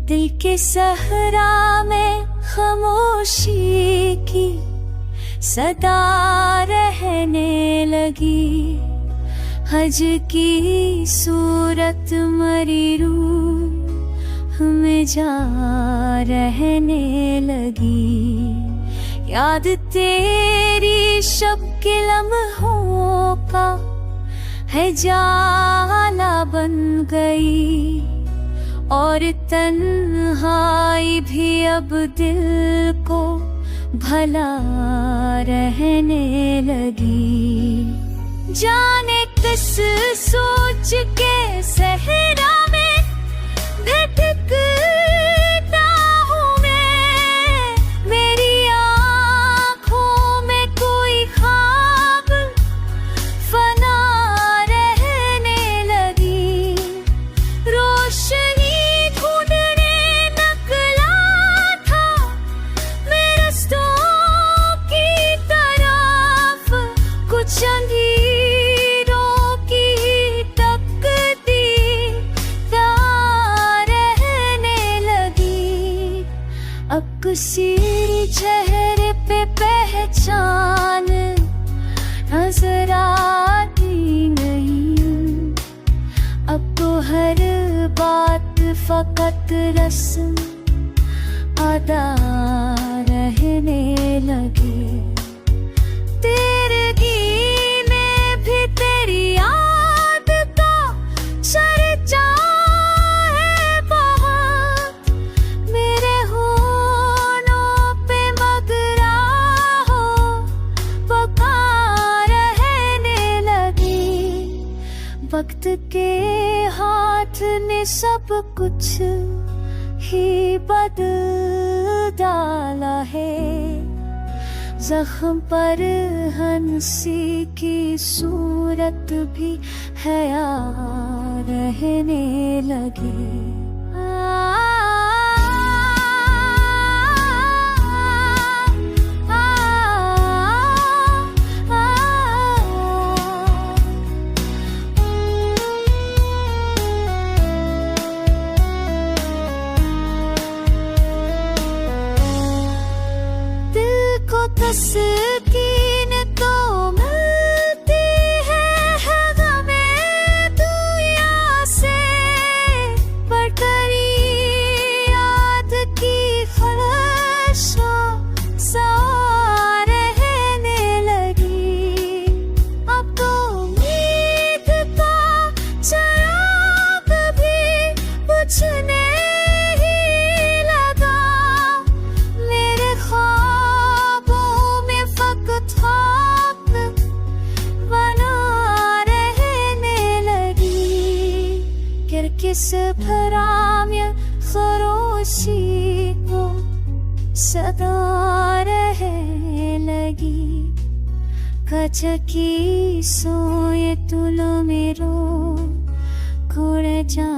दिल के सहरा में खामोशी की सदा रहने लगी। हज की सूरत मरी रूह में जा रहने लगी। याद तेरी शब के लम्हों का है जाला बन गई, और तन्हाई भी अब दिल को भला रहने लगी। जाने किस सोच के सहरा में भटकता हूँ मैं। मेरी आँखों में कोई ख्वाब फना रहने लगी। रोशनी ढूंढने निकला था मैं रस्तों की तरफ, कुछ अंधेरों की तकदीर रहने लगी। अब किसी चेहरे पे पहचान नजर आती नहीं। अब तो हर बात फकत रस्म अदा रहने लगी। तेरे गीने भी तेरी याद का चर्चा है बहुत। मेरे होठों पे मगरा हो पका रहने लगी। वक्त के हाथ ने सब कुछ ही बदल डाला है। जख्म पर हंसी की सूरत भी हया रहने लगी। तस्कीन तो मिलती है गमे दुनिया से, पर तेरी याद की ख्वाहिशों सा रहने लगी। अब तो उम्मीद का चिराग भी बुझने ही लगा। मेरे किस भरा में खरोशी को सदा रहने लगी। कचकी सोए तुलो मेरो कोड़ जा